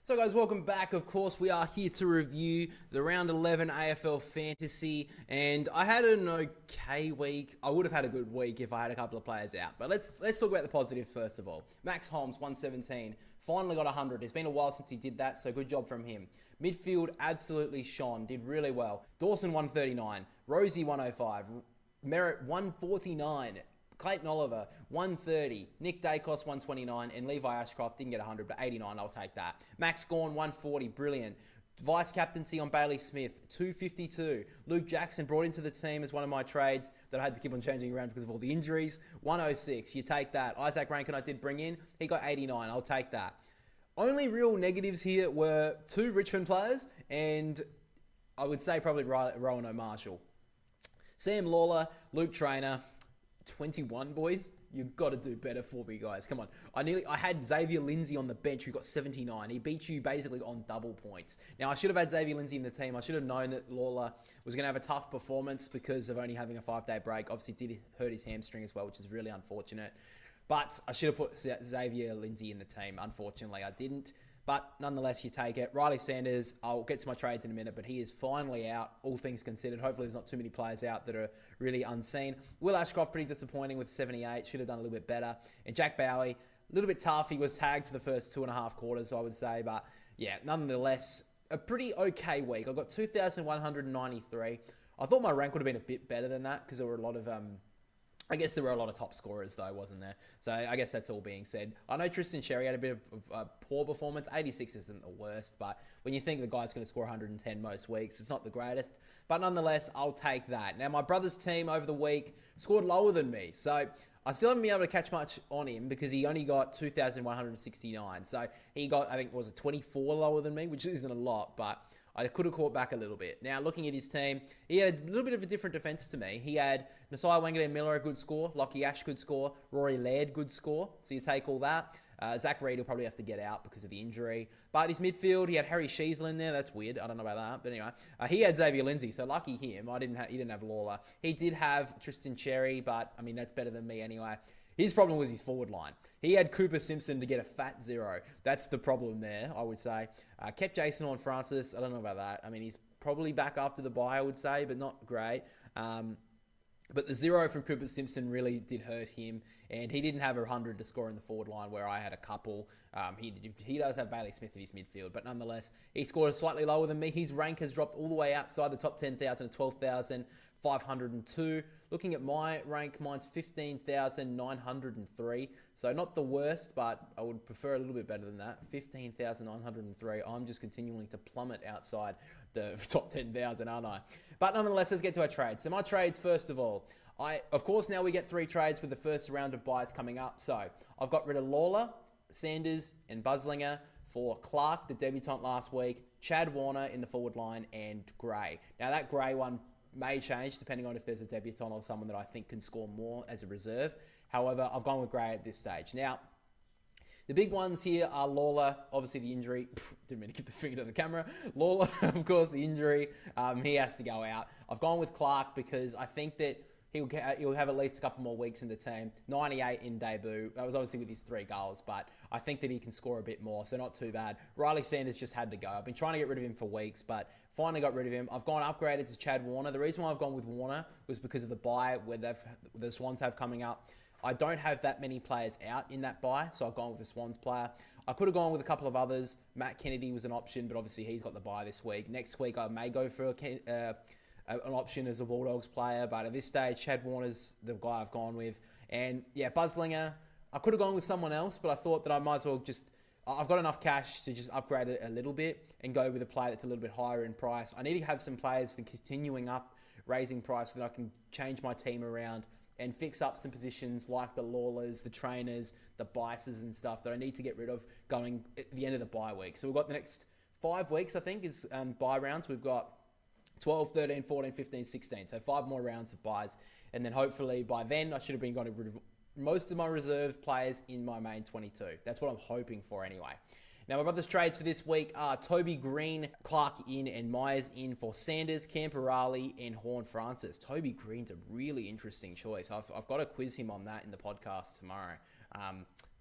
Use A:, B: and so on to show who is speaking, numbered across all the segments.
A: So guys, welcome back. Of course, we are here to review the round 11 AFL fantasy, and I had an okay week. I would have had a good week if I had a couple of players out, but let's talk about the positives first of all. Max Holmes, 117, finally got 100. It's been a while since he did that, so good job from him. Midfield absolutely shone, did really well. Dawson, 139, Rosie, 105, Merritt, 149, Clayton Oliver, 130, Nick Dacos, 129, and Levi Ashcroft didn't get 100, but 89, I'll take that. Max Gawn, 140, brilliant. Vice captaincy on Bailey Smith, 252. Luke Jackson brought into the team as one of my trades that I had to keep on changing around because of all the injuries, 106, you take that. Isaac Rankin I did bring in, he got 89, I'll take that. Only real negatives here were two Richmond players, and I would say probably Rowan O'Marshall. Sam Lawler, Luke Traynor, 21 boys. You've got to do better for me, guys. Come on. I had Xavier Lindsay on the bench who got 79. He beat you basically on double points. Now, I should have had Xavier Lindsay in the team. I should have known that Lawler was going to have a tough performance because of only having a 5-day break. Obviously, did hurt his hamstring as well, which is really unfortunate. But I should have put Xavier Lindsay in the team. Unfortunately, I didn't. But nonetheless, you take it. Riley Sanders, I'll get to my trades in a minute, but he is finally out, all things considered. Hopefully there's not too many players out that are really unseen. Will Ashcroft, pretty disappointing with 78. Should have done a little bit better. And Jack Bowley, a little bit tough. He was tagged for the first 2.5 quarters, I would say. But yeah, nonetheless, a pretty okay week. I got 2,193. I thought my rank would have been a bit better than that because there were a lot of... I guess there were a lot of top scorers, though, wasn't there? So I guess that's all being said. I know Tristan Sherry had a bit of a poor performance. 86 isn't the worst, but when you think the guy's going to score 110 most weeks, it's not the greatest. But nonetheless, I'll take that. Now, my brother's team over the week scored lower than me. So I still haven't been able to catch much on him because he only got 2,169. So he got, I think, was it 24 lower than me, which isn't a lot, but... I could have caught back a little bit. Now, looking at his team, he had a little bit of a different defence to me. He had Nasiah Wanganeen-Miller, a good score. Lockie Ash, good score. Rory Laird, good score. So you take all that. Zach Reid will probably have to get out because of the injury. But his midfield, he had Harry Sheasel in there. That's weird. I don't know about that. But anyway, he had Xavier Lindsay. So lucky him. He didn't have Lawler. He did have Tristan Cherry, but I mean, that's better than me anyway. His problem was his forward line. He had Cooper Simpson to get a fat 0. That's the problem there, I would say. Kept Jason on Francis. I don't know about that. I mean, he's probably back after the bye, I would say, but not great. But the 0 from Cooper Simpson really did hurt him, and he didn't have 100 to score in the forward line where I had a couple. He does have Bailey Smith in his midfield, but nonetheless, he scored slightly lower than me. His rank has dropped all the way outside the top 10,000 to 12,502. Looking at my rank, mine's 15,903. So not the worst, but I would prefer a little bit better than that. 15,903. I'm just continuing to plummet outside the top 10,000, aren't I? But nonetheless, let's get to our trades. So my trades, first of all, of course, now we get 3 trades with the first round of buys coming up. So I've got rid of Lawler, Sanders, and Buslinger for Clark, the debutant last week, Chad Warner in the forward line, and Gray. Now that Gray one may change depending on if there's a debutant or someone that I think can score more as a reserve. However, I've gone with Gray at this stage. Now, the big ones here are Lawler, obviously the injury. Didn't mean to give the finger to the camera. Lawler, of course, the injury. He has to go out. I've gone with Clark because I think that he'll have at least a couple more weeks in the team. 98 in debut. That was obviously with his 3 goals, but I think that he can score a bit more, so not too bad. Riley Sanders just had to go. I've been trying to get rid of him for weeks, but finally got rid of him. I've gone upgraded to Chad Warner. The reason why I've gone with Warner was because of the bye where the Swans have coming up. I don't have that many players out in that bye, so I've gone with the Swans player. I could have gone with a couple of others. Matt Kennedy was an option, but obviously he's got the bye this week. Next week I may go for an option as a Bulldogs player, but at this stage, Chad Warner's the guy I've gone with. And yeah, Buslinger, I could have gone with someone else, but I thought that I might as well I've got enough cash to just upgrade it a little bit and go with a player that's a little bit higher in price. I need to have some players continuing up, raising price so that I can change my team around and fix up some positions like the Lawlers, the Trainers, the Bices and stuff that I need to get rid of going at the end of the bye week. So we've got the next 5 weeks, I think, is bye rounds. We've got 12, 13, 14, 15, 16. So 5 more rounds of buys. And then hopefully by then I should have been going rid of most of my reserve players in my main 22. That's what I'm hoping for anyway. Now, my brother's trades for this week are Toby Green, Clark in, and Myers in for Sanders, Camperali, and Horn Francis. Toby Green's a really interesting choice. I've got to quiz him on that in the podcast tomorrow.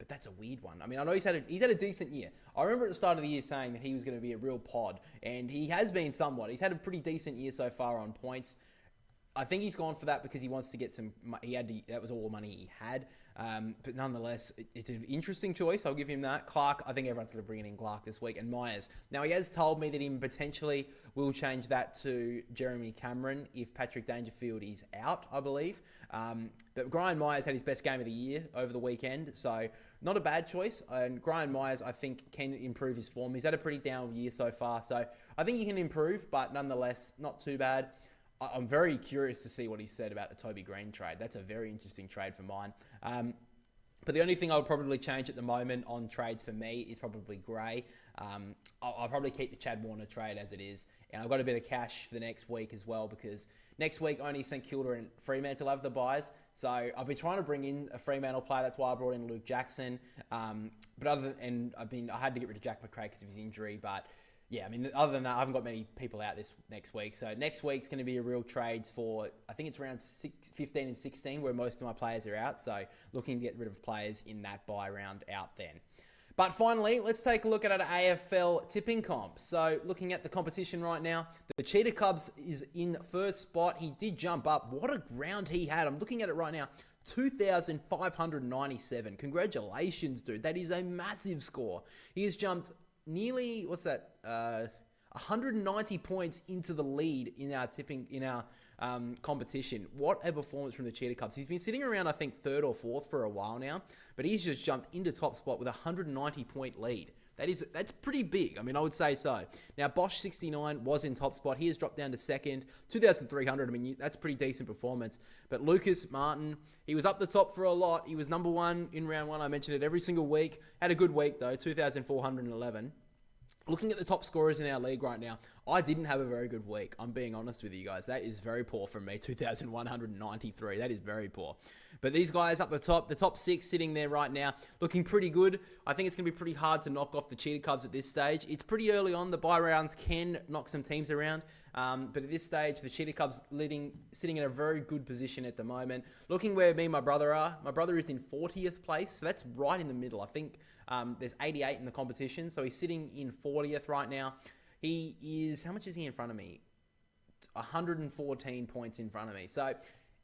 A: but that's a weird one. I mean, I know he's had a decent year. I remember at the start of the year saying that he was going to be a real pod, and he has been somewhat. He's had a pretty decent year so far on points. I think he's gone for that because he wants to get some. That was all the money he had. But nonetheless, it's an interesting choice. I'll give him that. Clark, I think everyone's going to bring in Clark this week, and Myers. Now, he has told me that he potentially will change that to Jeremy Cameron if Patrick Dangerfield is out, I believe. But Brian Myers had his best game of the year over the weekend, so not a bad choice. And Brian Myers, I think, can improve his form. He's had a pretty down year so far, so I think he can improve, but nonetheless, not too bad. I'm very curious to see what he said about the Toby Green trade. That's a very interesting trade for mine. But the only thing I would probably change at the moment on trades for me is probably Gray. I'll probably keep the Chad Warner trade as it is. And I've got a bit of cash for next week as well, because next week only St Kilda and Fremantle have the buys. So I've been trying to bring in a Fremantle player. That's why I brought in Luke Jackson. But I had to get rid of Jack McRae because of his injury. But yeah, I mean, other than that, I haven't got many people out this next week. So next week's going to be a real trades for, I think it's around 15 and 16 where most of my players are out. So looking to get rid of players in that buy round out then. But finally, let's take a look at an AFL tipping comp. So looking at the competition right now, the Cheetah Cubs is in first spot. He did jump up. What a round he had. I'm looking at it right now. 2,597. Congratulations, dude. That is a massive score. He has jumped nearly, 190 points into the lead in our competition. What a performance from the Cheetah Cubs. He's been sitting around, I think, third or fourth for a while now, but he's just jumped into top spot with a 190 point lead. That's pretty big. I mean, I would say so. Now, Bosch 69 was in top spot. He has dropped down to second, 2,300. I mean, that's pretty decent performance. But Lucas Martin, he was up the top for a lot. He was number one in round one. I mentioned it every single week. Had a good week, though, 2,411. Looking at the top scorers in our league right now, I didn't have a very good week. I'm being honest with you guys. That is very poor from me, 2,193. That is very poor. But these guys up the top six sitting there right now, looking pretty good. I think it's going to be pretty hard to knock off the Cheetah Cubs at this stage. It's pretty early on. The bye rounds can knock some teams around. But at this stage, the Cheetah Cubs sitting in a very good position at the moment. Looking where me and my brother are, my brother is in 40th place, so that's right in the middle. I think there's 88 in the competition, so he's sitting in 40th right now. He is, how much is he in front of me? 114 points in front of me. So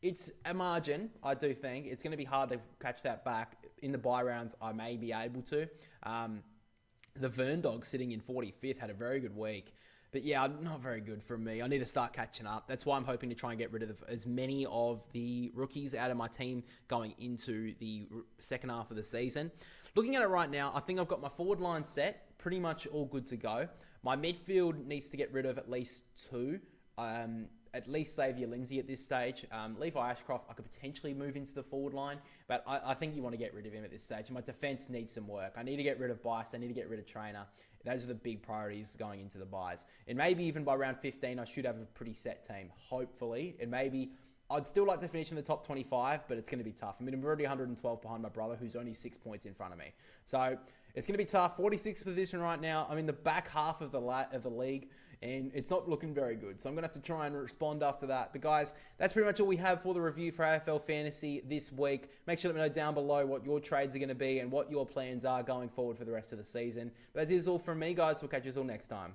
A: it's a margin, I do think. It's going to be hard to catch that back. In the bye rounds, I may be able to. The Vern Dog sitting in 45th had a very good week. But yeah, not very good from me. I need to start catching up. That's why I'm hoping to try and get rid of as many of the rookies out of my team going into the second half of the season. Looking at it right now, I think I've got my forward line set, pretty much all good to go. My midfield needs to get rid of at least two. At least Xavier Lindsay at this stage. Levi Ashcroft, I could potentially move into the forward line, but I think you want to get rid of him at this stage. My defense needs some work. I need to get rid of Bice. I need to get rid of Trainer. Those are the big priorities going into the buys. And maybe even by round 15, I should have a pretty set team, hopefully. And maybe I'd still like to finish in the top 25, but it's going to be tough. I mean, I'm already 112 behind my brother, who's only 6 points in front of me. So it's going to be tough. 46th position right now. I'm in the back half of the league, and it's not looking very good. So I'm going to have to try and respond after that. But guys, that's pretty much all we have for the review for AFL Fantasy this week. Make sure to let me know down below what your trades are going to be and what your plans are going forward for the rest of the season. But that is all from me, guys. We'll catch you all next time.